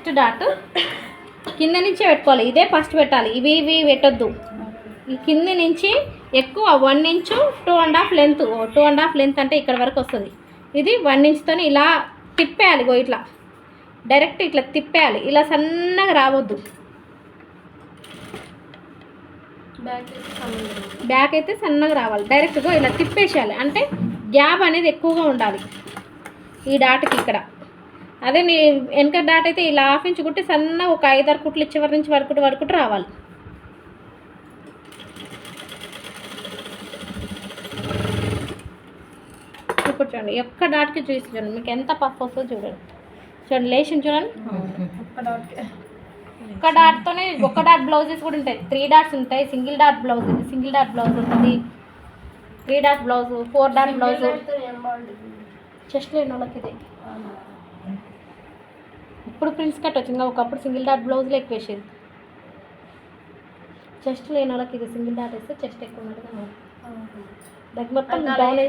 Next dot కింద నుంచే పెట్టుకోవాలి. ఇదే ఫస్ట్ పెట్టాలి, ఇవి పెట్టొద్దు. ఈ కింద నుంచి ఎక్కువ 1 ఇంచు 2.5 లెంత్, 2.5 లెంత్ అంటే ఇక్కడ వరకు వస్తుంది. ఇది 1 ఇంచ్తో ఇలా తిప్పేయాలి. ఇట్లా డైరెక్ట్ ఇట్లా తిప్పేయాలి, ఇలా సన్నగా రావద్దు. బ్యాక్ అయితే సన్నగా రావాలి, డైరెక్ట్గా ఇలా తిప్పేసేయాలి. అంటే గ్యాప్ అనేది ఎక్కువగా ఉండాలి ఈ డాట్కి ఇక్కడ. అదే నీ వెనక డాట్ అయితే ఇలా 1/2 ఇంచ్ కుట్టి సన్నగా ఒక 5-6 కుట్లు చివరి నుంచి వరకు రావాలి. ఇప్పుడు చూడండి, ఒక్క డాట్కి చూసి చూడండి మీకు ఎంత పఫ్ వస్తుందో చూడండి. చూడండి లేచిన చూడండి, ఒక్క డాట్తోనే. ఒక్క డాట్ బ్లౌజెస్ కూడా ఉంటాయి, 3 డాట్స్ ఉంటాయి. Single dot blouse, single dot blouse ఉంటుంది, 3 dot blouse, 4 dot blouse. Chest లేని వాళ్ళకి ఇది. ఇప్పుడు ప్రిన్స్ కట్ వచ్చింది, ఒకప్పుడు సింగిల్ డాట్ బ్లౌజ్లో ఎక్కువ వేసేది. చెస్ట్ లేని వాళ్ళకి ఇది సింగిల్ డాట్ వేస్తే చెస్ట్ ఎక్కువ ఉన్నట్టుగా దగ్గర మొత్తం డౌన్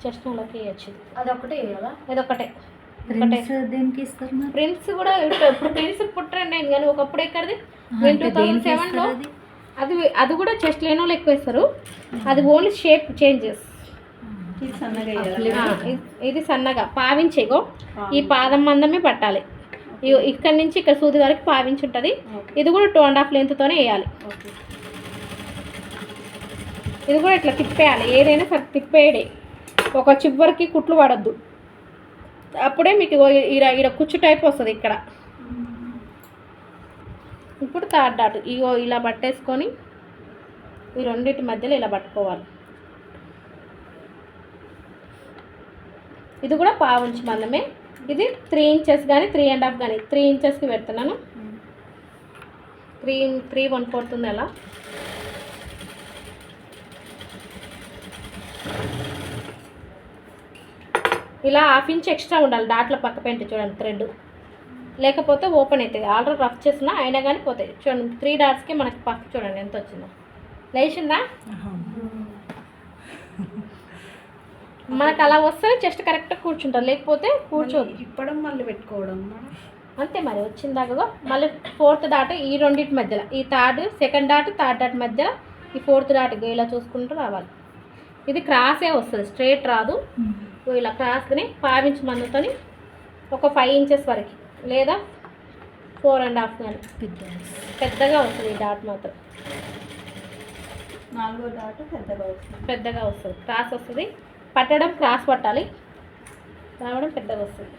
చెస్ట్ వాళ్ళకి వేయచ్చు. అదొకటే కదా, ఇదొకటే. దేనికి ఇస్తారు ప్రింట్స్ కూడా ఇప్పుడు ప్రింట్స్ పుట్టండి అయింది, కానీ ఒకప్పుడు ఎక్కడిది 2007లో అది కూడా చెస్ట్ లేని వాళ్ళు ఎక్కువ వేస్తారు. అది ఓన్లీ షేప్ చేంజెస్. ఇది సన్నగా పావించేగో, ఈ పాదం మందమే పట్టాలి. ఇక్కడ నుంచి ఇక్కడ సూది వరకు పావించి ఉంటుంది. ఇది కూడా 2.5 లెంత్తోనే వేయాలి. ఇది కూడా ఇట్లా తిప్పేయాలి, ఏదైనా సరే తిప్పేయడే. ఒక చివరికి కుట్లు పడద్దు, అప్పుడే మీకు ఈడ కుచ్చు టైప్ వస్తుంది ఇక్కడ. ఇప్పుడు థర్డ్ డాట్ ఇగో ఇలా పట్టేసుకొని ఈ రెండింటి మధ్యలో ఇలా పట్టుకోవాలి. ఇది కూడా 1/2 ఇంచ్ మందమే. ఇది 3 ఇంచెస్ కానీ 3.5 కానీ 3 ఇంచెస్కి పెడుతున్నాను. 3 ఉంది అలా. ఇలా 1/2 ఇంచ్ ఎక్స్ట్రా ఉండాలి డాట్లో పక్క పెంట. చూడండి థ్రెడ్ లేకపోతే ఓపెన్ అవుతుంది. ఆల్రెడీ రఫ్ చేసినా అయినా కానీ పోతాయి. చూడండి 3 డాట్స్కి మనకి పక్క చూడండి ఎంత వచ్చిందో. లేచిందా? మనకు అలా వస్తే చెస్ట్ కరెక్ట్గా కూర్చుంటారు, లేకపోతే కూర్చోదు. ఇప్పడం మళ్ళీ పెట్టుకోవడం అంతే మరి. వచ్చిందాక మళ్ళీ 4th డాట్ ఈ రెండింటి మధ్యలో, ఈ సెకండ్ డాట్ థర్డ్ డాట్ మధ్యలో ఈ 4th డాట్ ఇలా చూసుకుంటూ రావాలి. ఇది క్రాసే వస్తుంది, స్ట్రైట్ రాదు. ఇలా క్రాస్ని 1/2 ఇంచ్ మందుతో ఒక 5 ఇంచెస్ వరకు లేదా 4.5 కానీ పెద్దగా వస్తుంది. ఈ డాట్ మాత్రం 4వ డాట్ పెద్దగా వస్తుంది, క్రాస్ వస్తుంది. పట్టడం క్రాస్ పట్టాలి, రావడం పెద్దగా వస్తుంది.